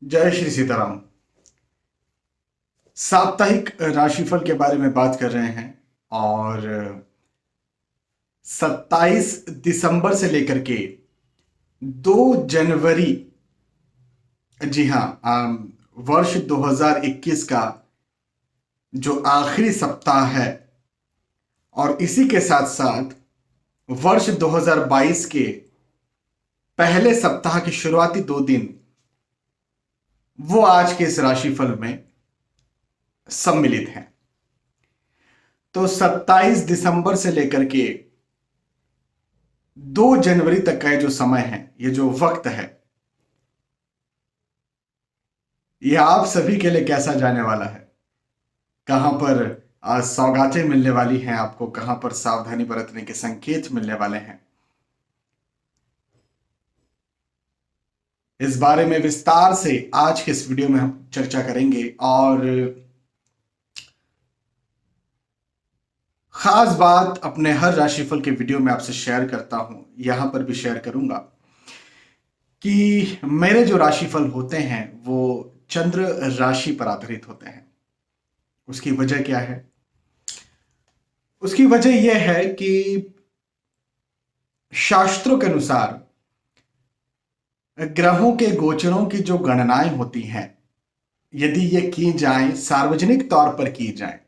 जय श्री सीताराम। साप्ताहिक राशिफल के बारे में बात कर रहे हैं और 27 दिसंबर से लेकर के 2 जनवरी, जी हाँ, वर्ष 2021 का जो आखिरी सप्ताह है और इसी के साथ साथ वर्ष 2022 के पहले सप्ताह के शुरुआती 2 दिन वो आज के इस राशिफल में सम्मिलित हैं। तो 27 दिसंबर से लेकर के 2 जनवरी तक का ये जो समय है, ये जो वक्त है, ये आप सभी के लिए कैसा जाने वाला है? कहां पर सौगातें मिलने वाली हैं आपको, कहां पर सावधानी बरतने के संकेत मिलने वाले हैं, इस बारे में विस्तार से आज के इस वीडियो में हम चर्चा करेंगे। और खास बात अपने हर राशिफल के वीडियो में आपसे शेयर करता हूं, यहां पर भी शेयर करूंगा कि मेरे जो राशिफल होते हैं वो चंद्र राशि पर आधारित होते हैं। उसकी वजह क्या है? उसकी वजह यह है कि शास्त्रों के अनुसार ग्रहों के गोचरों की जो गणनाएं होती हैं, यदि ये की जाएं, सार्वजनिक तौर पर की जाएं,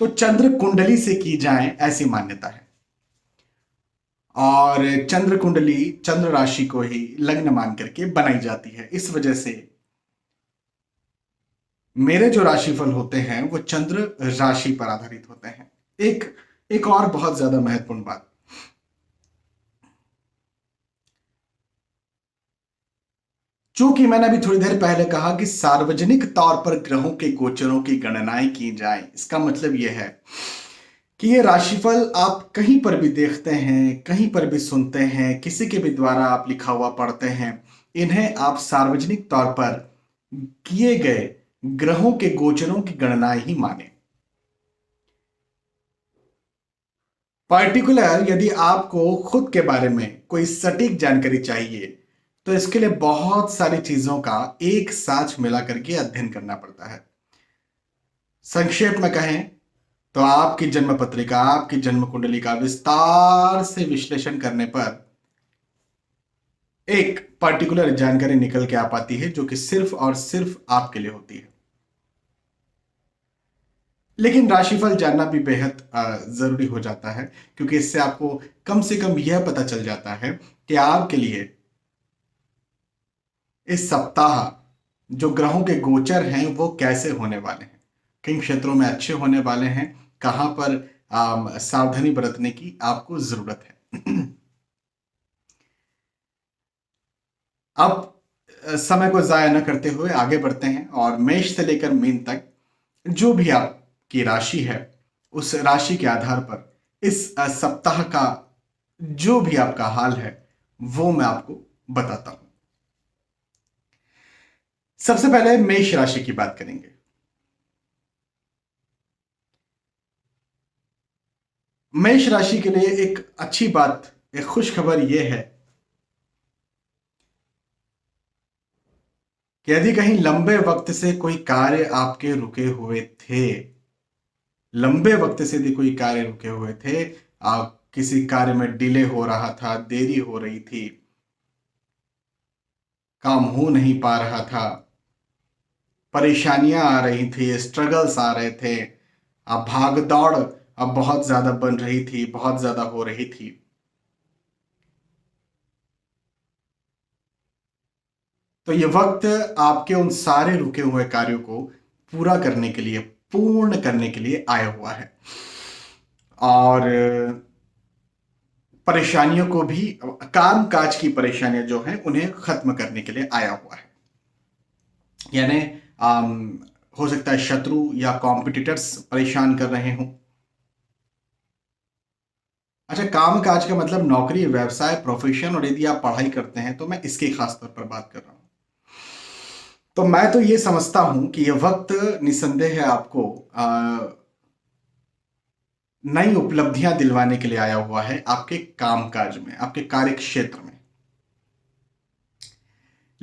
तो चंद्र कुंडली से की जाएं, ऐसी मान्यता है। और चंद्र कुंडली चंद्र राशि को ही लग्न मान करके बनाई जाती है। इस वजह से मेरे जो राशिफल होते हैं वो चंद्र राशि पर आधारित होते हैं। एक एक और बहुत ज्यादा महत्वपूर्ण बात, चूंकि मैंने अभी थोड़ी देर पहले कहा कि सार्वजनिक तौर पर ग्रहों के गोचरों की गणनाएं की जाएं, इसका मतलब यह है कि ये राशिफल आप कहीं पर भी देखते हैं, कहीं पर भी सुनते हैं, किसी के भी द्वारा आप लिखा हुआ पढ़ते हैं, इन्हें आप सार्वजनिक तौर पर किए गए ग्रहों के गोचरों की गणनाएं ही माने। पर्टिकुलर यदि आपको खुद के बारे में कोई सटीक जानकारी चाहिए तो इसके लिए बहुत सारी चीजों का एक साथ मिला करके अध्ययन करना पड़ता है। संक्षेप में कहें तो आपकी जन्म पत्रिका, आपकी जन्म कुंडली का विस्तार से विश्लेषण करने पर एक पर्टिकुलर जानकारी निकल के आ पाती है जो कि सिर्फ और सिर्फ आपके लिए होती है। लेकिन राशिफल जानना भी बेहद जरूरी हो जाता है, क्योंकि इससे आपको कम से कम यह पता चल जाता है कि आपके लिए इस सप्ताह जो ग्रहों के गोचर हैं वो कैसे होने वाले हैं, किन क्षेत्रों में अच्छे होने वाले हैं, कहां पर सावधानी बरतने की आपको जरूरत है। अब समय को जाया न करते हुए आगे बढ़ते हैं और मेष से लेकर मीन तक जो भी आपकी राशि है, उस राशि के आधार पर इस सप्ताह का जो भी आपका हाल है वो मैं आपको बताता हूं। सबसे पहले मेष राशि की बात करेंगे। मेष राशि के लिए एक अच्छी बात, एक खुश खबर यह है कि यदि कहीं लंबे वक्त से कोई कार्य आपके रुके हुए थे, लंबे वक्त से यदि कोई कार्य रुके हुए थे, आप किसी कार्य में डिले हो रहा था, देरी हो रही थी, काम हो नहीं पा रहा था, परेशानियां आ रही थी, स्ट्रगल्स आ रहे थे, अब भाग दौड़ अब बहुत ज्यादा बन रही थी, बहुत ज्यादा हो रही थी, तो ये वक्त आपके उन सारे रुके हुए कार्यों को पूरा करने के लिए, पूर्ण करने के लिए आया हुआ है। और परेशानियों को भी, काम काज की परेशानियां जो हैं उन्हें खत्म करने के लिए आया हुआ है। यानी हो सकता है शत्रु या कॉम्पिटिटर्स परेशान कर रहे हों। अच्छा, काम काज का मतलब नौकरी, व्यवसाय, प्रोफेशन, और यदि आप पढ़ाई करते हैं तो मैं इसके खास तौर पर बात कर रहा हूं। तो मैं तो ये समझता हूं कि यह वक्त निसंदेह आपको नई उपलब्धियां दिलवाने के लिए आया हुआ है, आपके कामकाज में, आपके कार्य क्षेत्र में।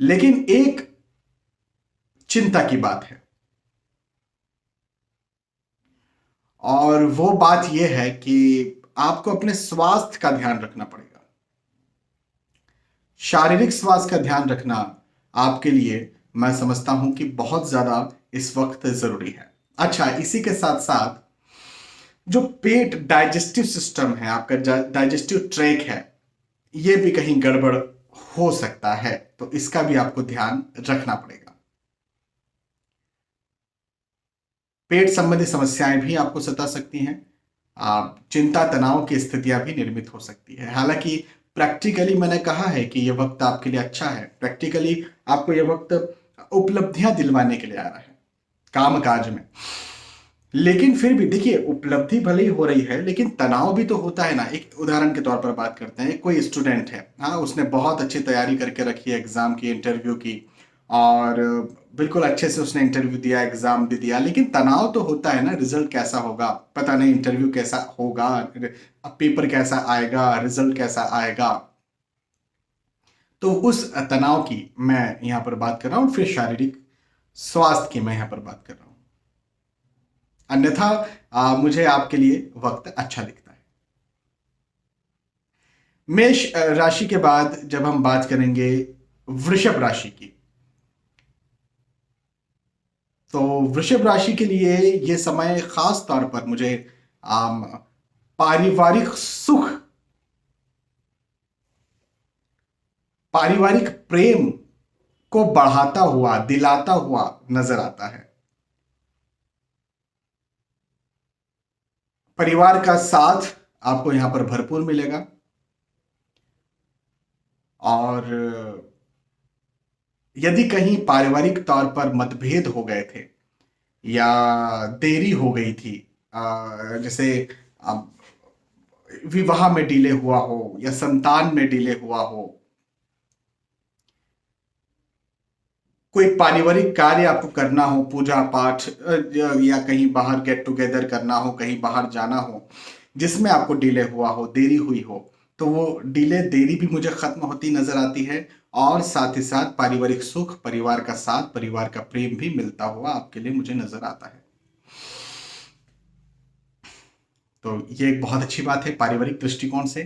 लेकिन एक चिंता की बात है, और वो बात यह है कि आपको अपने स्वास्थ्य का ध्यान रखना पड़ेगा। शारीरिक स्वास्थ्य का ध्यान रखना आपके लिए मैं समझता हूं कि बहुत ज्यादा इस वक्त जरूरी है। अच्छा, इसी के साथ साथ जो पेट डाइजेस्टिव सिस्टम है, आपका डाइजेस्टिव ट्रैक है, ये भी कहीं गड़बड़ हो सकता है, तो इसका भी आपको ध्यान रखना पड़ेगा। पेट संबंधी समस्याएं भी आपको सता सकती हैं। आप चिंता तनाव की स्थितियां भी निर्मित हो सकती है। हालांकि प्रैक्टिकली मैंने कहा है कि यह वक्त आपके लिए अच्छा है, प्रैक्टिकली आपको यह वक्त उपलब्धियां दिलवाने के लिए आ रहा है काम काज में। लेकिन फिर भी देखिए, उपलब्धि भले ही हो रही है, लेकिन तनाव भी तो होता है ना। एक उदाहरण के तौर पर बात करते हैं, कोई स्टूडेंट है, हाँ, उसने बहुत अच्छी तैयारी करके रखी है एग्जाम की, इंटरव्यू की, और बिल्कुल अच्छे से उसने इंटरव्यू दिया, एग्जाम भी दिया, लेकिन तनाव तो होता है ना, रिजल्ट कैसा होगा पता नहीं, इंटरव्यू कैसा होगा, पेपर कैसा आएगा, रिजल्ट कैसा आएगा। तो उस तनाव की मैं यहां पर बात कर रहा हूं, फिर शारीरिक स्वास्थ्य की मैं यहां पर बात कर रहा हूं। अन्यथा मुझे आपके लिए वक्त अच्छा दिखता है। मेष राशि के बाद जब हम बात करेंगे वृषभ राशि की, तो वृषभ राशि के लिए यह समय खास तौर पर मुझे आम, पारिवारिक सुख, पारिवारिक प्रेम को बढ़ाता हुआ, दिलाता हुआ नजर आता है। परिवार का साथ आपको यहां पर भरपूर मिलेगा, और यदि कहीं पारिवारिक तौर पर मतभेद हो गए थे या देरी हो गई थी, जैसे अ, विवाह में डिले हुआ हो या संतान में डिले हुआ हो, कोई पारिवारिक कार्य आपको करना हो, पूजा पाठ या कहीं बाहर गेट टुगेदर करना हो, कहीं बाहर जाना हो, जिसमें आपको डिले हुआ हो, देरी हुई हो, तो वो डिले देरी भी मुझे खत्म होती नजर आती है। और साथ ही साथ पारिवारिक सुख, परिवार का साथ, परिवार का प्रेम भी मिलता हुआ आपके लिए मुझे नजर आता है। तो ये एक बहुत अच्छी बात है पारिवारिक दृष्टिकोण से।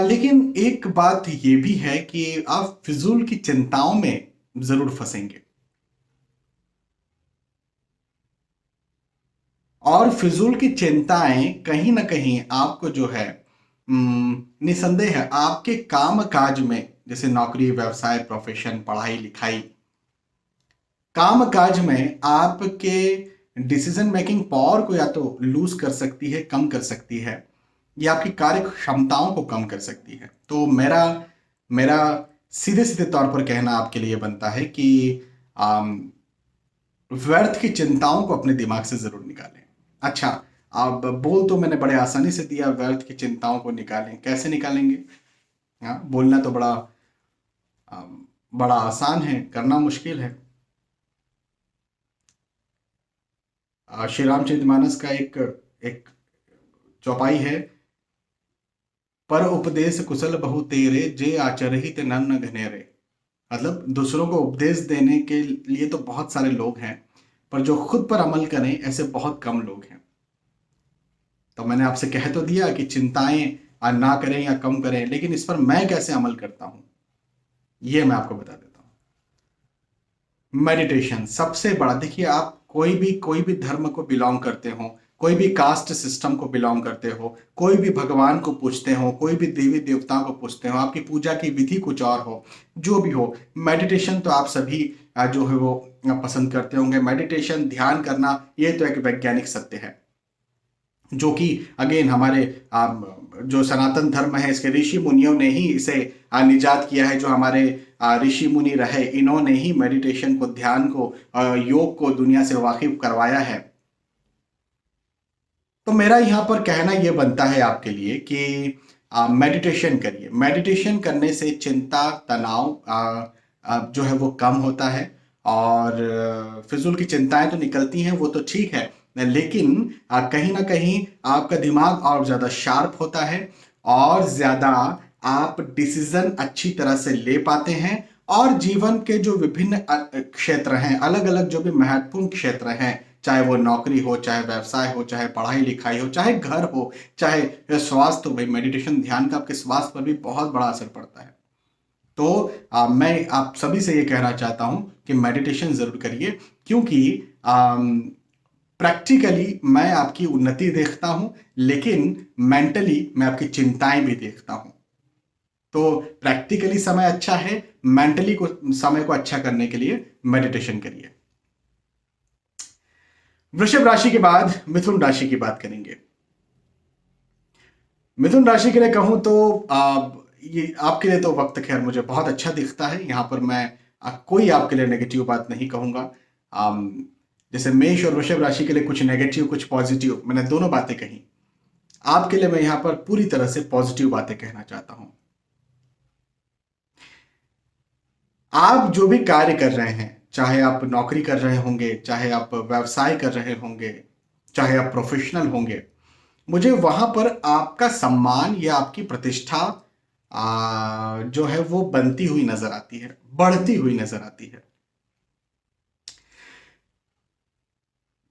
लेकिन एक बात ये भी है कि आप फिजूल की चिंताओं में जरूर फंसेंगे, और फिजूल की चिंताएं कहीं ना कहीं आपको जो है, निसंदेह है, आपके काम काज में, जैसे नौकरी, व्यवसाय, प्रोफेशन, पढ़ाई लिखाई, काम काज में आपके डिसीजन मेकिंग पावर को या तो लूज कर सकती है, कम कर सकती है, या आपकी कार्य क्षमताओं को कम कर सकती है। तो मेरा मेरा सीधे सीधे तौर पर कहना आपके लिए बनता है कि आम, व्यर्थ की चिंताओं को अपने दिमाग से जरूर निकालें। अच्छा, अब बोल तो मैंने बड़े आसानी से दिया, व्यर्थ की चिंताओं को निकालें, कैसे निकालेंगे? हाँ, बोलना तो बड़ा आसान है, करना मुश्किल है। श्री रामचरितमानस का एक एक चौपाई है, पर उपदेश कुशल बहु तेरे, जे आचरहित नन्न घनेरे। मतलब दूसरों को उपदेश देने के लिए तो बहुत सारे लोग हैं, पर जो खुद पर अमल करें ऐसे बहुत कम लोग हैं। तो मैंने आपसे कह तो दिया कि चिंताएं ना करें या कम करें, लेकिन इस पर मैं कैसे अमल करता हूं, ये मैं आपको बता देता हूं। मेडिटेशन सबसे बड़ा, देखिए, आप कोई भी धर्म को बिलोंग करते हो, कोई भी कास्ट सिस्टम को बिलोंग करते हो, कोई भी भगवान को पूजते हो, कोई भी देवी देवताओं को पूजते हो, आपकी पूजा की विधि कुछ और हो, जो भी हो, मेडिटेशन तो आप सभी जो है वो पसंद करते होंगे। मेडिटेशन, ध्यान करना, ये तो एक वैज्ञानिक सत्य है, जो कि अगेन हमारे जो सनातन धर्म है, इसके ऋषि मुनियों ने ही इसे निजात किया है। जो हमारे ऋषि मुनि रहे, इन्होंने ही मेडिटेशन को, ध्यान को, योग को दुनिया से वाकिफ करवाया है। तो मेरा यहाँ पर कहना यह बनता है आपके लिए कि मेडिटेशन करिए। मेडिटेशन करने से चिंता, तनाव जो है वो कम होता है, और फिजूल की चिंताएं तो निकलती हैं, वो तो ठीक है, लेकिन कहीं ना कहीं आपका दिमाग और ज़्यादा शार्प होता है, और ज़्यादा आप डिसीजन अच्छी तरह से ले पाते हैं, और जीवन के जो विभिन्न क्षेत्र हैं, अलग अलग जो भी महत्वपूर्ण क्षेत्र हैं, चाहे वो नौकरी हो, चाहे व्यवसाय हो, चाहे पढ़ाई लिखाई हो, चाहे घर हो, चाहे स्वास्थ्य हो। भाई मेडिटेशन, ध्यान का आपके स्वास्थ्य पर भी बहुत बड़ा असर पड़ता है। तो मैं आप सभी से ये कहना चाहता हूं कि मेडिटेशन जरूर करिए, क्योंकि प्रैक्टिकली मैं आपकी उन्नति देखता हूं, लेकिन मेंटली मैं आपकी चिंताएं भी देखता हूं। तो प्रैक्टिकली समय अच्छा है, मेंटली को समय को अच्छा करने के लिए मेडिटेशन करिए। वृषभ राशि के बाद मिथुन राशि की बात करेंगे। मिथुन राशि के लिए कहूं तो ये आपके लिए तो वक्त खैर मुझे बहुत अच्छा दिखता है। यहाँ पर मैं कोई आपके लिए नेगेटिव बात नहीं कहूंगा। जैसे मेष और वृषभ राशि के लिए कुछ नेगेटिव कुछ पॉजिटिव, मैंने दोनों बातें कही। आपके लिए मैं यहाँ पर पूरी तरह से पॉजिटिव बातें कहना चाहता हूं। आप जो भी कार्य कर रहे हैं, चाहे आप नौकरी कर रहे होंगे, चाहे आप व्यवसाय कर रहे होंगे, चाहे आप प्रोफेशनल होंगे, मुझे वहां पर आपका सम्मान या आपकी प्रतिष्ठा जो है वो बनती हुई नजर आती है, बढ़ती हुई नजर आती है।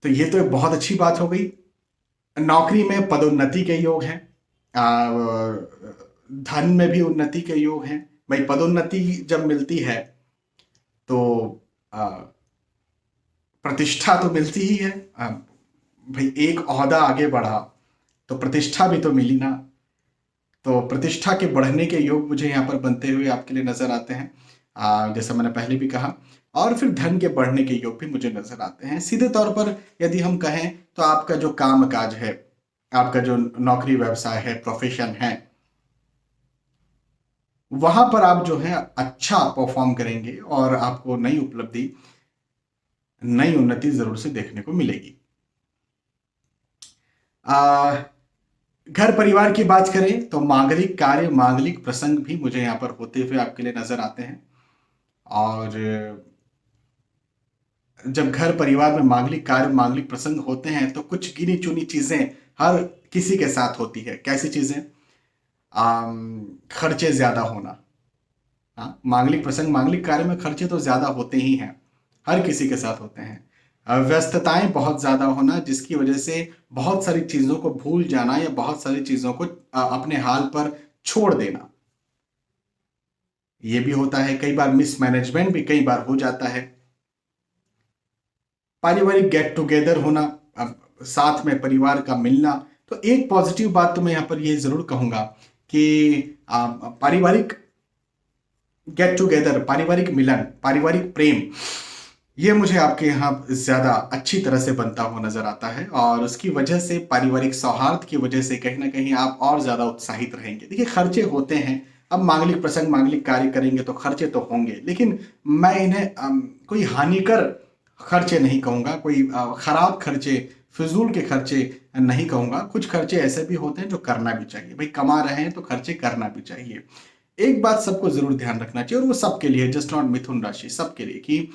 तो ये तो एक बहुत अच्छी बात हो गई। नौकरी में पदोन्नति के योग हैं, धन में भी उन्नति के योग हैं। भाई पदोन्नति जब मिलती है तो प्रतिष्ठा तो मिलती ही है। भाई एक ओहदा आगे बढ़ा तो प्रतिष्ठा भी तो मिली ना। तो प्रतिष्ठा के बढ़ने के योग मुझे यहाँ पर बनते हुए आपके लिए नजर आते हैं, जैसा मैंने पहले भी कहा। और फिर धन के बढ़ने के योग भी मुझे नजर आते हैं। सीधे तौर पर यदि हम कहें तो आपका जो काम काज है, आपका जो नौकरी व्यवसाय है, प्रोफेशन है, वहां पर आप जो है अच्छा परफॉर्म करेंगे और आपको नई उपलब्धि, नई उन्नति जरूर से देखने को मिलेगी। घर परिवार की बात करें तो मांगलिक कार्य, मांगलिक प्रसंग भी मुझे यहाँ पर होते हुए आपके लिए नजर आते हैं। और जब घर परिवार में मांगलिक कार्य, मांगलिक प्रसंग होते हैं तो कुछ गिनी चुनी चीजें हर किसी के साथ होती है। कैसी चीजें? खर्चे ज्यादा होना। हाँ, मांगलिक प्रसंग, मांगलिक कार्य में खर्चे तो ज्यादा होते ही हैं, हर किसी के साथ होते हैं। व्यस्तताएं बहुत ज्यादा होना, जिसकी वजह से बहुत सारी चीजों को भूल जाना या बहुत सारी चीजों को अपने हाल पर छोड़ देना, ये भी होता है। कई बार मिसमैनेजमेंट भी कई बार हो जाता है। पारिवारिक गेट टुगेदर होना, साथ में परिवार का मिलना। तो एक पॉजिटिव बात तो मैं यहाँ पर ये जरूर कहूंगा कि पारिवारिक गेट टुगेदर, पारिवारिक मिलन, पारिवारिक प्रेम, ये मुझे आपके यहाँ ज्यादा अच्छी तरह से बनता हुआ नजर आता है। और उसकी वजह से, पारिवारिक सौहार्द की वजह से कहीं ना कहीं आप और ज्यादा उत्साहित रहेंगे। देखिए खर्चे होते हैं, अब मांगलिक प्रसंग, मांगलिक कार्य करेंगे तो खर्चे तो होंगे, लेकिन मैं इन्हें कोई हानिकर खर्चे नहीं कहूंगा, कोई खराब खर्चे, फिजूल के खर्चे नहीं कहूंगा। कुछ खर्चे ऐसे भी होते हैं जो करना भी चाहिए। भाई कमा रहे हैं तो खर्चे करना भी चाहिए। एक बात सबको जरूर ध्यान रखना चाहिए, और वो सबके लिए, जस्ट नॉट मिथुन राशि, सबके लिए, कि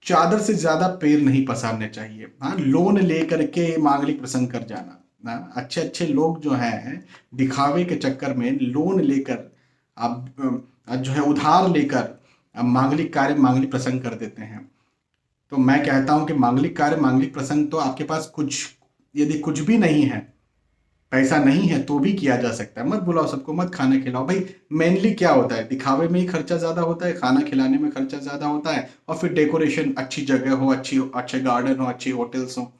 चादर से ज्यादा पैर नहीं पसारने चाहिए। हाँ, लोन लेकर के मांगलिक प्रसंग कर जाना। अच्छे अच्छे लोग जो हैं दिखावे के चक्कर में लोन लेकर, अब जो है उधार लेकर मांगलिक कार्य, मांगलिक प्रसंग कर देते हैं। तो मैं कहता हूं कि मांगलिक कार्य, मांगलिक प्रसंग तो आपके पास कुछ, यदि कुछ भी नहीं है, पैसा नहीं है, तो भी किया जा सकता है। मत बुलाओ सबको, मत खाना खिलाओ। भाई मेनली क्या होता है, दिखावे में ही खर्चा ज्यादा होता है, खाना खिलाने में खर्चा ज्यादा होता है, और फिर डेकोरेशन, अच्छी जगह हो, अच्छे गार्डन हो, अच्छी होटल्स हो,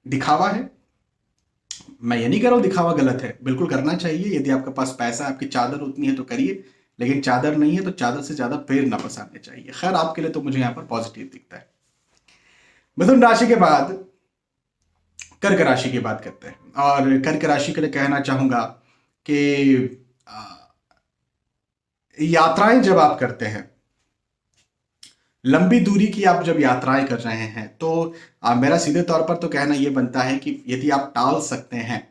दिखावा है। मैं ये नहीं कह रहा हूँ दिखावा गलत है, बिल्कुल करना चाहिए। यदि आपके पास पैसा, आपकी चादर उतनी है तो करिए, लेकिन चादर नहीं है तो चादर से ज्यादा पैर ना पसारने चाहिए। खैर आपके लिए तो मुझे यहाँ पर पॉजिटिव दिखता है। मिथुन राशि के बाद कर्क राशि की बात करते हैं। और कर्क राशि के लिए कहना चाहूंगा कि यात्राएं जब आप करते हैं, लंबी दूरी की आप जब यात्राएं कर रहे हैं, तो मेरा सीधे तौर पर तो कहना यह बनता है कि यदि आप टाल सकते हैं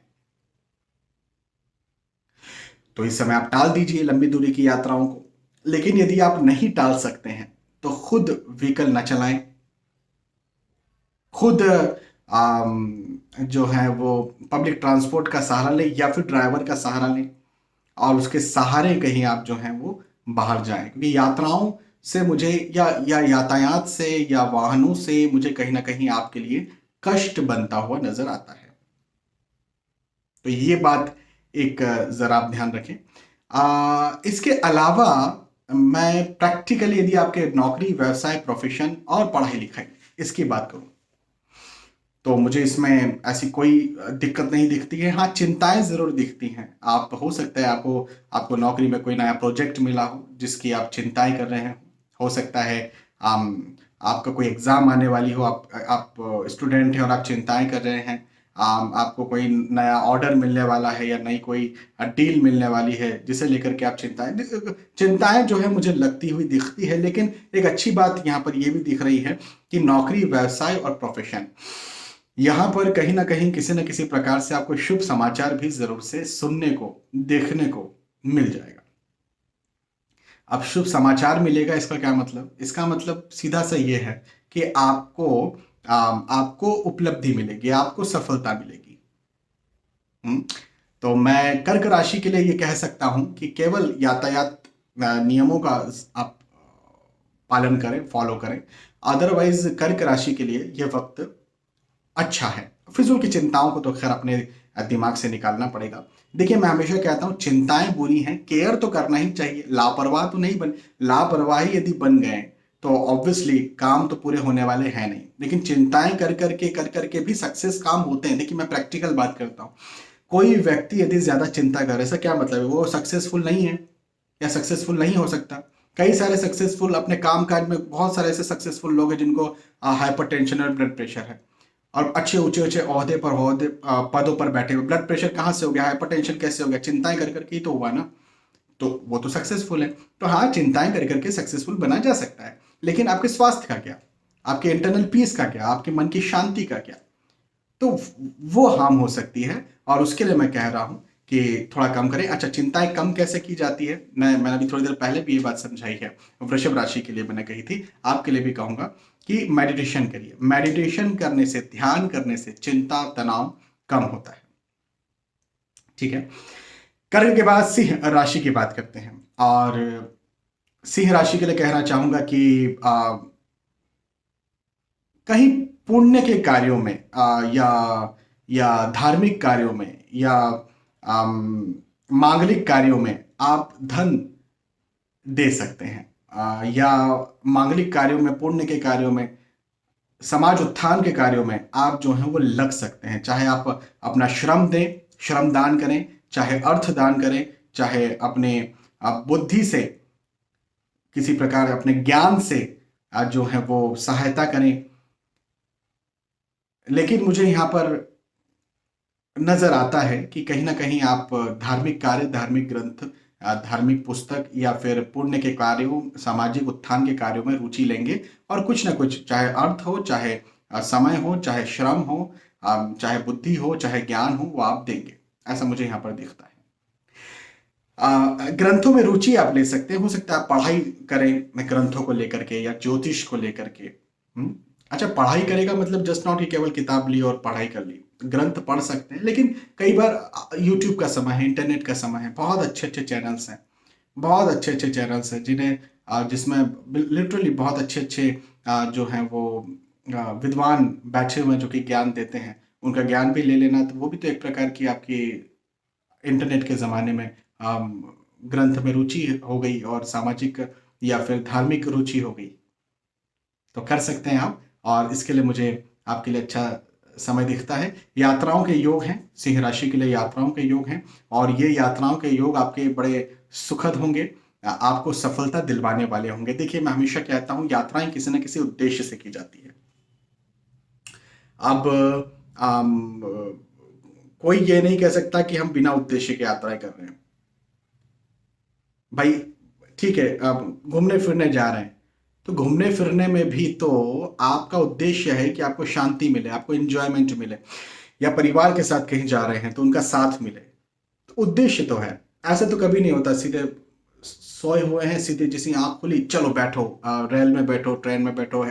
तो इस समय आप टाल दीजिए लंबी दूरी की यात्राओं को। लेकिन यदि आप नहीं टाल सकते हैं तो खुद व्हीकल न चलाएं, खुद जो है वो पब्लिक ट्रांसपोर्ट का सहारा लें या फिर ड्राइवर का सहारा लें, और उसके सहारे कहीं आप जो है वो बाहर जाएं, क्योंकि यात्राओं से मुझे या यातायात से या वाहनों से मुझे कहीं ना कहीं आपके लिए कष्ट बनता हुआ नजर आता है। तो ये बात एक जरा आप ध्यान रखें। इसके अलावा मैं प्रैक्टिकली यदि आपके नौकरी, व्यवसाय, प्रोफेशन और पढ़ाई लिखाई इसकी बात करूं तो मुझे इसमें ऐसी कोई दिक्कत नहीं दिखती है। हाँ, चिंताएं जरूर दिखती हैं। आप हो सकता है आपको आपको नौकरी में कोई नया प्रोजेक्ट मिला हो जिसकी आप चिंताएं कर रहे हैं। हो सकता है आपका कोई एग्जाम आने वाली हो, आप स्टूडेंट हैं और आप चिंताएं कर रहे हैं। आपको कोई नया ऑर्डर मिलने वाला है या नई कोई डील मिलने वाली है जिसे लेकर के आप चिंताएं जो है मुझे लगती हुई दिखती है। लेकिन एक अच्छी बात यहाँ पर यह भी दिख रही है कि नौकरी, व्यवसाय और प्रोफेशन, यहाँ पर कहीं ना कहीं किसी न किसी प्रकार से आपको शुभ समाचार भी जरूर से सुनने को, देखने को मिल जाएगा। अब शुभ समाचार मिलेगा, इसका क्या मतलब? इसका मतलब सीधा सा ये है कि आपको उपलब्धि मिलेगी, आपको सफलता मिलेगी। हम्म, तो मैं कर्क राशि के लिए ये कह सकता हूं कि केवल यातायात नियमों का आप पालन करें, फॉलो करें। अदरवाइज कर्क राशि के लिए ये वक्त अच्छा है। फिजूल की चिंताओं को तो खैर अपने दिमाग से निकालना पड़ेगा। देखिए, मैं हमेशा कहता हूं चिंताएं बुरी हैं, केयर तो करना ही चाहिए, लापरवाह तो नहीं बन लापरवाही यदि बन गए तो ऑब्वियसली काम तो पूरे होने वाले हैं नहीं। लेकिन चिंताएं कर करके भी सक्सेस काम होते हैं। देखिए, मैं प्रैक्टिकल बात करता हूँ। कोई व्यक्ति यदि ज्यादा चिंता करे, ऐसा क्या मतलब है? वो सक्सेसफुल नहीं है या सक्सेसफुल नहीं हो सकता? कई सारे सक्सेसफुल अपने काम काज में, बहुत सारे ऐसे सक्सेसफुल लोग हैं जिनको हाइपर टेंशन और ब्लड प्रेशर है और अच्छे ऊंचे ऊंचे पदों पर बैठे हुए। ब्लड प्रेशर कहाँ से हो गया? हाइपरटेंशन कैसे हो गया? चिंताएं कर करके ही तो हुआ ना। तो वो तो सक्सेसफुल है। तो हाँ, चिंताएं कर करके सक्सेसफुल बना जा सकता है। लेकिन आपके स्वास्थ्य का क्या? आपके इंटरनल पीस का क्या? आपके मन की शांति का क्या? तो वो हार्म हो सकती है। और उसके लिए मैं कह रहा हूं कि थोड़ा कम करें। अच्छा, चिंताएं कम कैसे की जाती है? मैंने अभी थोड़ी देर पहले भी ये बात समझाई है। वृषभ राशि के लिए मैंने कही थी, आपके लिए भी कहूंगा कि मेडिटेशन करिए। मेडिटेशन करने से, ध्यान करने से चिंता, तनाव कम होता है। ठीक है। कर्क के बाद सिंह राशि की बात करते हैं। और सिंह राशि के लिए कहना चाहूंगा कि कहीं पुण्य के कार्यों में या धार्मिक कार्यों में या मांगलिक कार्यों में आप धन दे सकते हैं। या मांगलिक कार्यों में, पुण्य के कार्यों में, समाज उत्थान के कार्यों में आप जो हैं वो लग सकते हैं। चाहे आप अपना श्रम दें, श्रम दान करें, चाहे अर्थ दान करें, चाहे अपने बुद्धि से, किसी प्रकार अपने ज्ञान से जो है वो सहायता करें। लेकिन मुझे यहाँ पर नजर आता है कि कहीं ना कहीं आप धार्मिक कार्य, धार्मिक ग्रंथ, धार्मिक पुस्तक या फिर पुण्य के कार्यों, सामाजिक उत्थान के कार्यों में रुचि लेंगे और कुछ ना कुछ, चाहे अर्थ हो, चाहे समय हो, चाहे श्रम हो, चाहे बुद्धि हो, चाहे ज्ञान हो, वो आप देंगे। ऐसा मुझे यहाँ पर दिखता है। ग्रंथों में रुचि आप ले सकते हैं। हो सकता है आप पढ़ाई करें ग्रंथों को लेकर के या ज्योतिष को लेकर के। अच्छा, पढ़ाई करेगा मतलब जस्ट नॉट कि केवल किताब ली और पढ़ाई कर ली। ग्रंथ पढ़ सकते हैं, लेकिन कई बार यूट्यूब का समय है, इंटरनेट का समय है, बहुत अच्छे अच्छे चैनल्स हैं, बहुत अच्छे अच्छे चैनल्स हैं जिन्हें जिसमें लिटरली बहुत अच्छे अच्छे जो हैं वो विद्वान बैठे हुए हैं जो कि ज्ञान देते हैं। उनका ज्ञान भी ले लेना, तो वो भी तो एक प्रकार की आपकी इंटरनेट के ज़माने में ग्रंथ में रुचि हो गई और सामाजिक या फिर धार्मिक रुचि हो गई। तो कर सकते हैं आप। और इसके लिए मुझे आपके लिए अच्छा समय दिखता है। यात्राओं के योग हैं, सिंह राशि के लिए यात्राओं के योग हैं और ये यात्राओं के योग आपके बड़े सुखद होंगे, आपको सफलता दिलवाने वाले होंगे। देखिए, मैं हमेशा कहता हूं यात्राएं किसी न किसी उद्देश्य से की जाती है। अब आम, कोई ये नहीं कह सकता कि हम बिना उद्देश्य के यात्राएं कर रहे हैं। भाई ठीक है, अब घूमने फिरने जा रहे हैं तो घूमने फिरने में भी तो आपका उद्देश्य है कि आपको शांति मिले, आपको एंजॉयमेंट मिले, या परिवार के साथ कहीं जा रहे हैं तो उनका साथ मिले। तो उद्देश्य तो है। ऐसा तो कभी नहीं होता सीधे सोए हुए हैं, सीधे जिसी आंख खुली चलो बैठो, रेल में बैठो, ट्रेन में बैठो,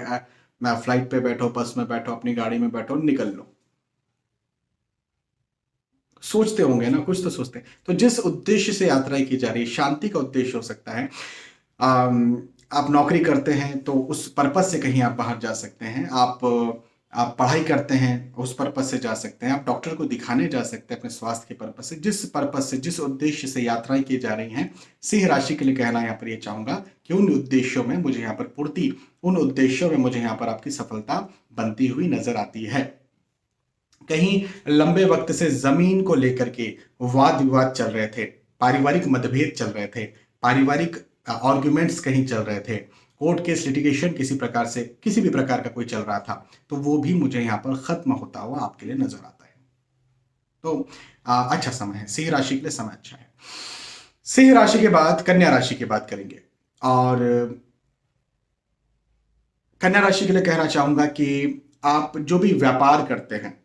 फ्लाइट पे बैठो, बस में बैठो, अपनी गाड़ी में बैठो, निकल लो। सोचते होंगे ना, कुछ तो सोचते हैं। तो जिस उद्देश्य से यात्राएं की जा रही है, शांति का उद्देश्य हो सकता है, आप नौकरी करते हैं तो उस पर्पज से कहीं आप बाहर जा सकते हैं। आप पढ़ाई करते हैं, उस पर्पज से जा सकते हैं। आप डॉक्टर को दिखाने जा सकते हैं अपने स्वास्थ्य के पर्पज से। जिस पर्पज से, जिस उद्देश्य से यात्राएं की जा रही हैं, सिंह राशि के लिए कहना यहाँ पर ये चाहूंगा कि उन उद्देश्यों में मुझे यहाँ पर पूर्ति, उन उद्देश्यों में मुझे यहाँ पर आपकी सफलता बनती हुई नजर आती है। कहीं लंबे वक्त से जमीन को लेकर के वाद विवाद चल रहे थे, पारिवारिक मतभेद चल रहे थे, पारिवारिक आर्ग्यूमेंट्स कहीं चल रहे थे, कोर्ट केस लिटिगेशन किसी प्रकार से, किसी भी प्रकार का कोई चल रहा था, तो वो भी मुझे यहाँ पर खत्म होता हुआ आपके लिए नजर आता है। तो अच्छा समय है, सिंह राशि के लिए समय अच्छा है। सिंह राशि के बाद कन्या राशि की बात करेंगे, और कन्या राशि के लिए कहना चाहूंगा कि आप जो भी व्यापार करते हैं,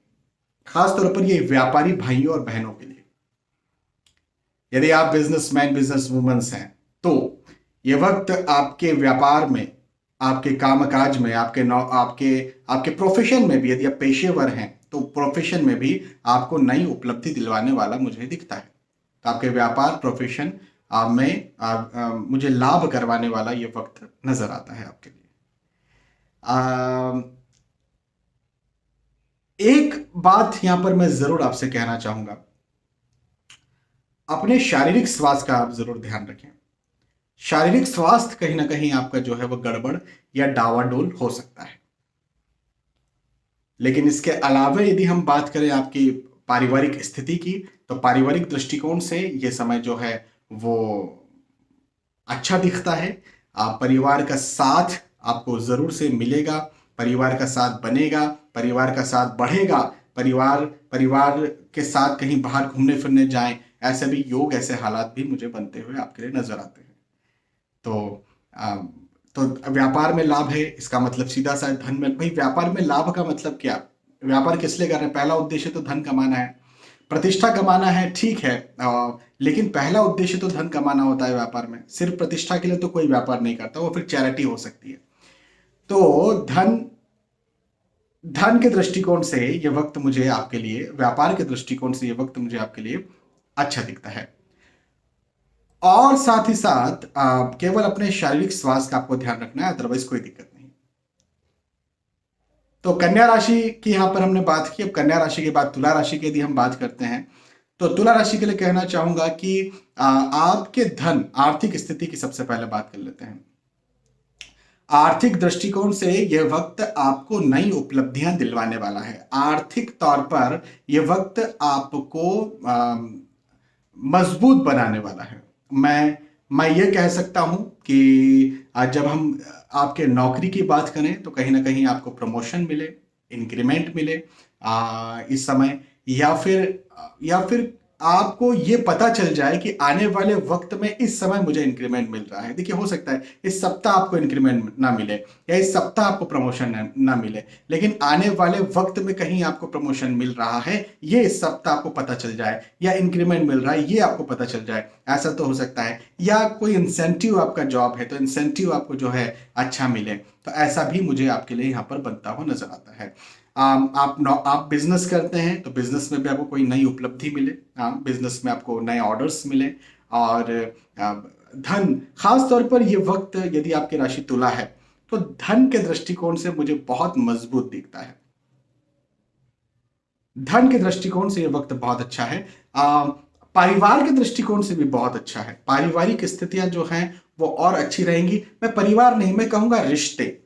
खासतौर पर ये व्यापारी भाइयों और बहनों के लिए, यदि आप बिजनेसमैन बिजनेस वुमेन्स हैं तो ये वक्त आपके व्यापार में, आपके कामकाज में, आपके प्रोफेशन में भी, यदि आप पेशेवर हैं तो प्रोफेशन में भी आपको नई उपलब्धि दिलवाने वाला मुझे दिखता है। तो आपके व्यापार प्रोफेशन में मुझे लाभ करवाने वाला ये वक्त नजर आता है आपके लिए। एक बात यहां पर मैं जरूर आपसे कहना चाहूंगा, अपने शारीरिक स्वास्थ्य का आप जरूर ध्यान रखें। शारीरिक स्वास्थ्य कहीं ना कहीं आपका जो है वो गड़बड़ या डावाडोल हो सकता है। लेकिन इसके अलावा यदि हम बात करें आपकी पारिवारिक स्थिति की, तो पारिवारिक दृष्टिकोण से ये समय जो है वो अच्छा दिखता है। परिवार का साथ आपको जरूर से मिलेगा, परिवार का साथ बनेगा, परिवार का साथ बढ़ेगा, परिवार परिवार के साथ कहीं बाहर घूमने फिरने जाएं, ऐसे भी योग, ऐसे हालात भी मुझे बनते हुए आपके लिए नजर आते हैं। तो तो व्यापार में लाभ है, इसका मतलब सीधा सा धन में। भाई व्यापार में लाभ का मतलब क्या? व्यापार किस लिए कर रहे हैं? पहला उद्देश्य तो धन कमाना है, प्रतिष्ठा कमाना है, ठीक है, लेकिन पहला उद्देश्य तो धन कमाना होता है व्यापार में। सिर्फ प्रतिष्ठा के लिए तो कोई व्यापार नहीं करता, वो फिर चैरिटी हो सकती है। तो धन के दृष्टिकोण से ये वक्त मुझे आपके लिए, व्यापार के दृष्टिकोण से ये वक्त मुझे आपके लिए अच्छा दिखता है। और साथ ही साथ केवल अपने शारीरिक स्वास्थ्य का आपको ध्यान रखना है, अदरवाइज कोई दिक्कत नहीं। तो कन्या राशि की यहां पर हमने बात की। अब कन्या राशि के बाद तुला राशि की यदि हम बात करते हैं, तो तुला राशि के लिए कहना चाहूंगा कि आपके धन, आर्थिक स्थिति की सबसे पहले बात कर लेते हैं। आर्थिक दृष्टिकोण से यह वक्त आपको नई उपलब्धियां दिलवाने वाला है। आर्थिक तौर पर यह वक्त आपको मजबूत बनाने वाला है। मैं ये कह सकता हूं कि जब हम आपके नौकरी की बात करें तो कहीं ना कहीं आपको प्रमोशन मिले, इंक्रीमेंट मिले इस समय, या फिर आपको ये पता चल जाए कि आने वाले वक्त में इस समय मुझे इंक्रीमेंट मिल रहा है। देखिए, हो सकता है इस सप्ताह आपको इंक्रीमेंट ना मिले या इस सप्ताह आपको प्रमोशन ना मिले, लेकिन आने वाले वक्त में कहीं आपको प्रमोशन मिल रहा है, ये इस सप्ताह आपको पता चल जाए, या इंक्रीमेंट मिल रहा है ये आपको पता चल जाए, ऐसा तो हो सकता है। या कोई इंसेंटिव, आपका जॉब है तो इंसेंटिव आपको जो है अच्छा मिले, तो ऐसा भी मुझे आपके लिए यहाँ पर बनता हुआ नजर आता है। आप बिजनेस करते हैं तो बिजनेस में भी आपको कोई नई उपलब्धि मिले, बिजनेस में आपको नए ऑर्डर्स मिले। और धन, खास तौर पर ये वक्त यदि आपकी राशि तुला है तो धन के दृष्टिकोण से मुझे बहुत मजबूत दिखता है। धन के दृष्टिकोण से ये वक्त बहुत अच्छा है। परिवार के दृष्टिकोण से भी बहुत अच्छा है। पारिवारिक स्थितियां जो हैं वो और अच्छी रहेंगी। मैं परिवार नहीं, मैं कहूंगा रिश्ते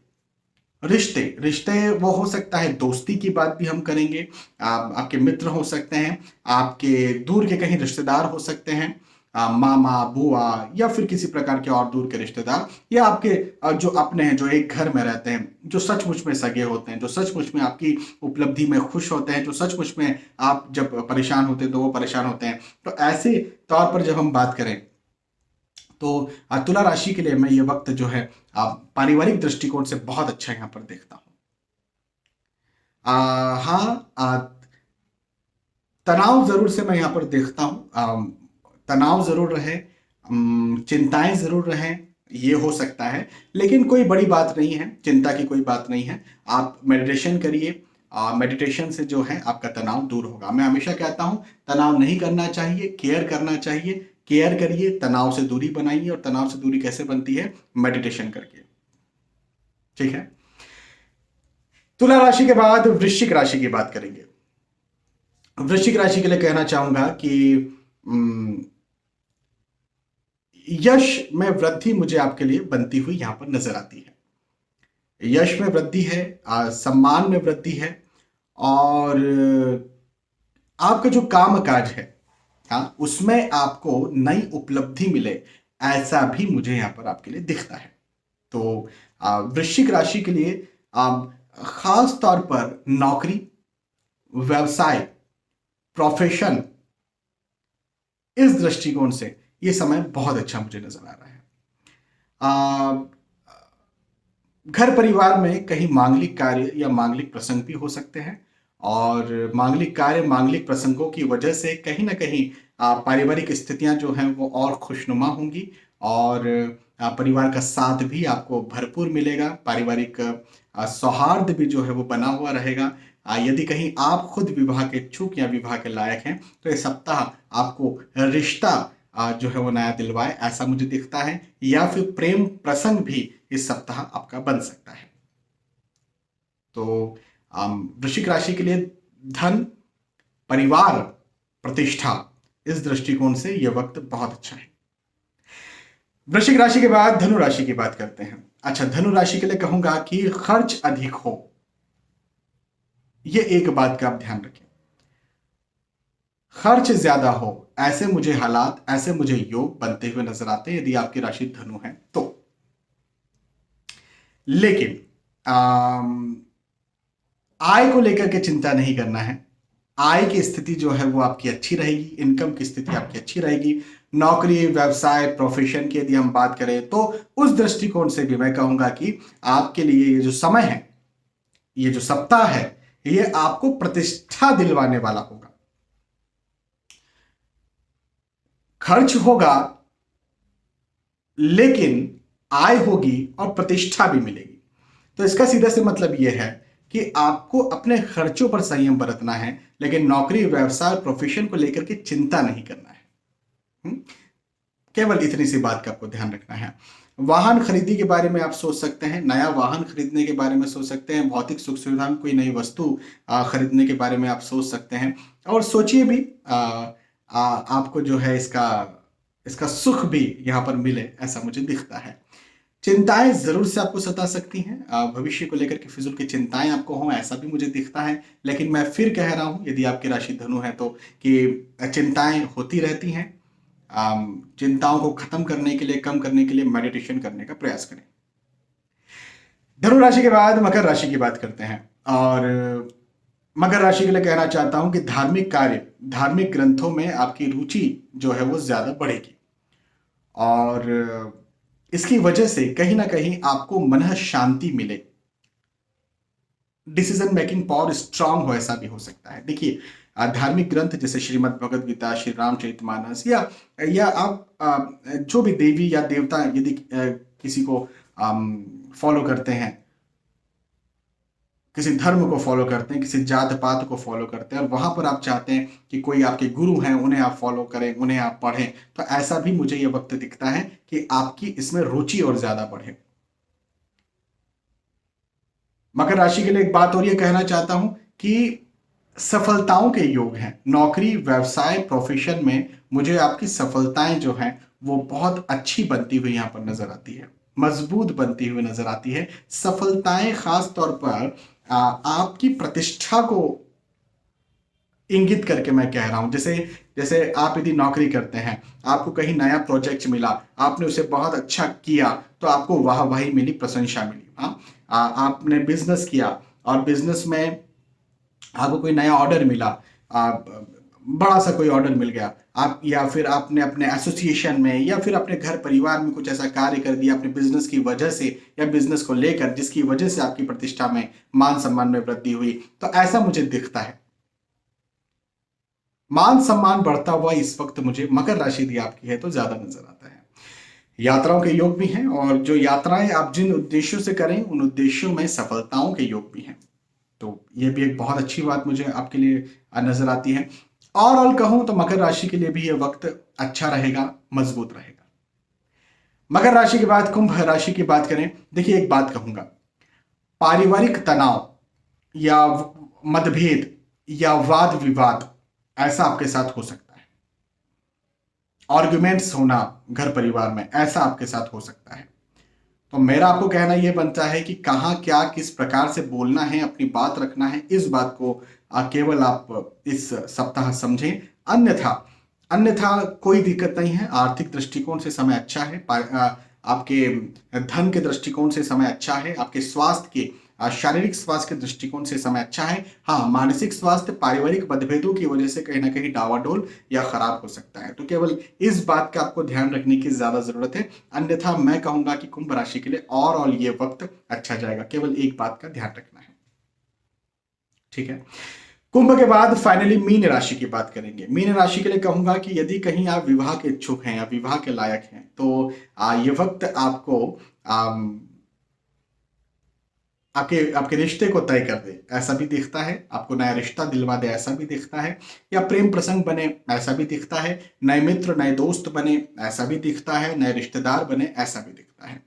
रिश्ते रिश्ते वो हो सकता है, दोस्ती की बात भी हम करेंगे। आपके मित्र हो सकते हैं, आपके दूर के कहीं रिश्तेदार हो सकते हैं, मामा बुआ, या फिर किसी प्रकार के और दूर के रिश्तेदार, या आपके जो अपने हैं, जो एक घर में रहते हैं, जो सचमुच में सगे होते हैं, जो सचमुच में आपकी उपलब्धि में खुश होते हैं, जो सचमुच में आप जब परेशान होते हैं तो वो परेशान होते हैं। तो ऐसे तौर पर जब हम बात करें तो तुला राशि के लिए मैं ये वक्त जो है पारिवारिक दृष्टिकोण से बहुत अच्छा यहां पर देखता हूं। हाँ, तनाव जरूर से मैं यहां पर देखता हूं। तनाव जरूर रहे, चिंताएं जरूर रहें, ये हो सकता है, लेकिन कोई बड़ी बात नहीं है, चिंता की कोई बात नहीं है। आप मेडिटेशन करिए, मेडिटेशन से जो है आपका तनाव दूर होगा। मैं हमेशा कहता हूं तनाव नहीं करना चाहिए, केयर करना चाहिए। केयर करिए, तनाव से दूरी बनाइए। और तनाव से दूरी कैसे बनती है? मेडिटेशन करके। ठीक है। तुला राशि के बाद वृश्चिक राशि की बात करेंगे। वृश्चिक राशि के लिए कहना चाहूंगा कि यश में वृद्धि मुझे आपके लिए बनती हुई यहां पर नजर आती है। यश में वृद्धि है, सम्मान में वृद्धि है, और आपका जो काम काज है, हाँ, उसमें आपको नई उपलब्धि मिले, ऐसा भी मुझे यहां पर आपके लिए दिखता है। तो वृश्चिक राशि के लिए खास तौर पर नौकरी, व्यवसाय, प्रोफेशन, इस दृष्टिकोण से ये समय बहुत अच्छा मुझे नजर आ रहा है। घर परिवार में कहीं मांगलिक कार्य या मांगलिक प्रसंग भी हो सकते हैं, और मांगलिक कार्य, मांगलिक प्रसंगों की वजह से कहीं ना कहीं पारिवारिक स्थितियां जो हैं वो और खुशनुमा होंगी, और परिवार का साथ भी आपको भरपूर मिलेगा। पारिवारिक सौहार्द भी जो है वो बना हुआ रहेगा। यदि कहीं आप खुद विवाह के इच्छुक या विवाह के लायक हैं, तो ये सप्ताह आपको रिश्ता जो है वो नया दिलवाए, ऐसा मुझे दिखता है। या फिर प्रेम प्रसंग भी इस सप्ताह आपका बन सकता है। तो वृश्चिक राशि के लिए धन, परिवार, प्रतिष्ठा, इस दृष्टिकोण से यह वक्त बहुत अच्छा है। वृश्चिक राशि के बाद धनु राशि की बात करते हैं। अच्छा, धनु राशि के लिए कहूंगा कि खर्च अधिक हो, यह एक बात का आप ध्यान रखें। खर्च ज्यादा हो, ऐसे मुझे हालात, ऐसे मुझे योग बनते हुए नजर आते हैं, यदि आपकी राशि धनु है तो। लेकिन आय को लेकर के चिंता नहीं करना है। आय की स्थिति जो है वो आपकी अच्छी रहेगी, इनकम की स्थिति आपकी अच्छी रहेगी। नौकरी, व्यवसाय, प्रोफेशन की यदि हम बात करें तो उस दृष्टिकोण से भी मैं कहूंगा कि आपके लिए ये जो समय है, ये जो सप्ताह है, ये आपको प्रतिष्ठा दिलवाने वाला होगा। खर्च होगा लेकिन आय होगी और प्रतिष्ठा भी मिलेगी। तो इसका सीधा से मतलब यह है कि आपको अपने खर्चों पर संयम बरतना है, लेकिन नौकरी, व्यवसाय, प्रोफेशन को लेकर के चिंता नहीं करना है। केवल इतनी सी बात का आपको ध्यान रखना है। वाहन खरीदी के बारे में आप सोच सकते हैं, नया वाहन खरीदने के बारे में सोच सकते हैं, भौतिक सुख सुविधा में कोई नई वस्तु खरीदने के बारे में आप सोच सकते हैं। और सोचिए भी, आपको जो है इसका सुख भी यहां पर मिले, ऐसा मुझे दिखता है। चिंताएं जरूर से आपको सता सकती हैं, भविष्य को लेकर के फिजूल की चिंताएं आपको हों, ऐसा भी मुझे दिखता है। लेकिन मैं फिर कह रहा हूं, यदि आपकी राशि धनु है तो, कि चिंताएं होती रहती हैं। चिंताओं को खत्म करने के लिए, कम करने के लिए मेडिटेशन करने का प्रयास करें। धनु राशि के बाद मकर राशि की बात करते हैं। और मकर राशि के लिए कहना चाहता हूं कि धार्मिक कार्य, धार्मिक ग्रंथों में आपकी रुचि जो है वो ज्यादा बढ़ेगी, और इसकी वजह से कहीं ना कहीं आपको मन शांति मिले। डिसीजन मेकिंग पावर स्ट्रांग हो, ऐसा भी हो सकता है। देखिए, धार्मिक ग्रंथ जैसे श्रीमद् भगवद गीता, श्री रामचरितमानस, या आप जो भी देवी या देवता यदि किसी को फॉलो करते हैं, किसी धर्म को फॉलो करते हैं, किसी जात पात को फॉलो करते हैं, और वहां पर आप चाहते हैं कि कोई आपके गुरु हैं, उन्हें आप फॉलो करें, उन्हें आप पढ़ें, तो ऐसा भी मुझे यह वक्त दिखता है कि आपकी इसमें रुचि और ज्यादा बढ़े। मकर राशि के लिए एक बात और ये कहना चाहता हूं कि सफलताओं के योग हैं। नौकरी, व्यवसाय, प्रोफेशन में मुझे आपकी सफलताएं जो हैं वो बहुत अच्छी बनती हुई यहां पर नजर आती है, मजबूत बनती हुई नजर आती है। सफलताएं खास तौर पर आपकी प्रतिष्ठा को इंगित करके मैं कह रहा हूं। जैसे जैसे आप यदि नौकरी करते हैं, आपको कहीं नया प्रोजेक्ट मिला, आपने उसे बहुत अच्छा किया, तो आपको वाहवाही मिली, प्रशंसा मिली। हाँ, आपने बिजनेस किया और बिजनेस में आपको कोई नया ऑर्डर मिला, बड़ा सा कोई ऑर्डर मिल गया, आप या फिर आपने अपने एसोसिएशन में या फिर अपने घर परिवार में कुछ ऐसा कार्य कर दिया अपने बिजनेस की वजह से या बिजनेस को लेकर, जिसकी वजह से आपकी प्रतिष्ठा में, मान सम्मान में वृद्धि हुई, तो ऐसा मुझे दिखता है। मान सम्मान बढ़ता हुआ इस वक्त मुझे मकर राशि यदि आपकी है तो ज्यादा नजर आता है। यात्राओं के योग भी हैं, और जो यात्राएं आप जिन उद्देश्यों से करें, उन उद्देश्यों में सफलताओं के योग भी हैं। तो ये भी एक बहुत अच्छी बात मुझे आपके लिए नजर आती है। ओवरऑल कहूं तो मकर राशि के लिए भी यह वक्त अच्छा रहेगा, मजबूत रहेगा। मकर राशि के बाद कुंभ राशि की बात करें, देखिए एक बात कहूंगा, पारिवारिक तनाव या मतभेद या वाद विवाद ऐसा आपके साथ हो सकता है। आर्गुमेंट्स होना घर परिवार में ऐसा आपके साथ हो सकता है। तो मेरा आपको कहना यह बनता है कि कहाँ क्या किस प्रकार से बोलना है, अपनी बात रखना है, इस बात को केवल आप इस सप्ताह समझें। अन्यथा अन्यथा कोई दिक्कत नहीं है। आर्थिक दृष्टिकोण से समय अच्छा है, आपके धन के दृष्टिकोण से समय अच्छा है, आपके स्वास्थ्य के शारीरिक स्वास्थ्य के दृष्टिकोण से समय अच्छा है। हाँ, मानसिक स्वास्थ्य पारिवारिक मतभेदों की वजह से कहीं ना कहीं डावाडोल या खराब हो सकता है, तो केवल इस बात का आपको ध्यान रखने की ज्यादा जरूरत है। अन्यथा मैं कहूंगा कि कुंभ राशि के लिए ओवरऑल ये वक्त अच्छा जाएगा, केवल एक बात का ध्यान रखना है, ठीक है। कुंभ के बाद फाइनली मीन राशि की बात करेंगे। मीन राशि के लिए कहूंगा कि यदि कहीं आप विवाह के इच्छुक हैं या विवाह के लायक हैं तो ये वक्त आपको आपके आपके रिश्ते को तय कर दे ऐसा भी दिखता है, आपको नया रिश्ता दिलवा दे ऐसा भी दिखता है, या प्रेम प्रसंग बने ऐसा भी दिखता है, नए मित्र नए दोस्त बने ऐसा भी दिखता है, नए रिश्तेदार बने ऐसा भी दिखता है,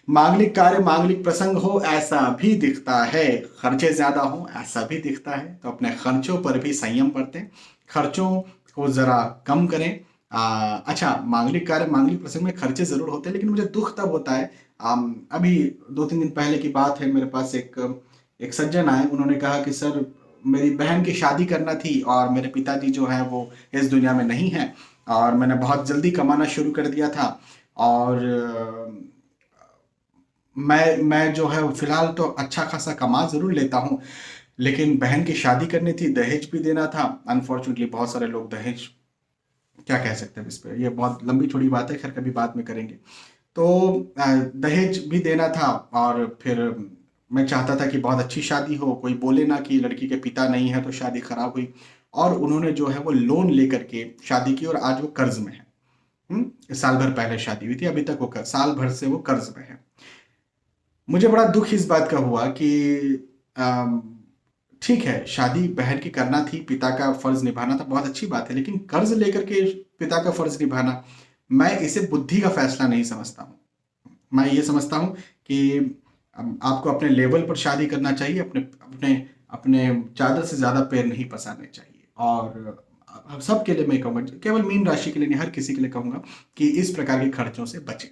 मांगलिक कार्य मांगलिक प्रसंग हो ऐसा भी दिखता है, खर्चे ज्यादा हो ऐसा भी दिखता है। तो अपने खर्चों पर भी संयम बरतें, खर्चों को जरा कम करें। अच्छा, मांगलिक कार्य मांगलिक प्रसंग में खर्चे जरूर होते हैं, लेकिन मुझे दुख तब होता है, अभी 2-3 दिन पहले की बात है, मेरे पास एक सज्जन आए, उन्होंने कहा कि सर मेरी बहन की शादी करना थी और मेरे पिताजी जो है वो इस दुनिया में नहीं है, और मैंने बहुत जल्दी कमाना शुरू कर दिया था, और मैं जो है फिलहाल तो अच्छा खासा कमा जरूर लेता हूँ, लेकिन बहन की शादी करनी थी, दहेज भी देना था। अनफॉर्चुनेटली बहुत सारे लोग दहेज, क्या कह सकते हैं इस पे, ये बहुत लंबी चौड़ी बात है, खैर कभी बाद में करेंगे। तो दहेज भी देना था, और फिर मैं चाहता था कि बहुत अच्छी शादी हो, कोई बोले ना कि लड़की के पिता नहीं है तो शादी खराब हुई, और उन्होंने जो है वो लोन लेकर के शादी की, और आज वो कर्ज में है। साल भर पहले शादी हुई थी, अभी तक वो साल भर से वो कर्ज में है। मुझे बड़ा दुख इस बात का हुआ कि ठीक है, शादी बहन की करना थी, पिता का फर्ज निभाना था, बहुत अच्छी बात है, लेकिन कर्ज लेकर के पिता का फर्ज निभाना, मैं इसे बुद्धि का फैसला नहीं समझता हूँ। मैं ये समझता हूँ कि आपको अपने लेवल पर शादी करना चाहिए, अपने अपने अपने चादर से ज्यादा पैर नहीं पसारने चाहिए। और सबके लिए मैं कहूँगा, केवल मीन राशि के लिए नहीं, हर किसी के लिए कहूँगा कि इस प्रकार के खर्चों से बचें,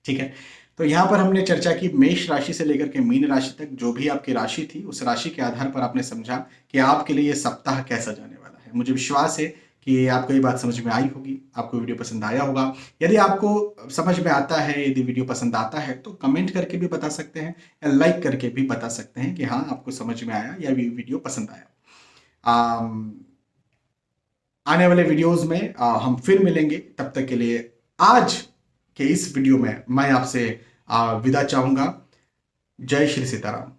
ठीक है। तो यहाँ पर हमने चर्चा की मेष राशि से लेकर के मीन राशि तक, जो भी आपकी राशि थी उस राशि के आधार पर आपने समझा कि आपके लिए ये सप्ताह कैसा जाने वाला है। मुझे विश्वास है कि आपको ये बात समझ में आई होगी, आपको वीडियो पसंद आया होगा। यदि आपको समझ में आता है, यदि वीडियो पसंद आता है, तो कमेंट करके भी बता सकते हैं या लाइक करके भी बता सकते हैं कि हाँ आपको समझ में आया या वीडियो पसंद आया। आने वाले वीडियोस में हम फिर मिलेंगे, तब तक के लिए आज के इस वीडियो में मैं आपसे विदा चाहूंगा। जय श्री सीताराम।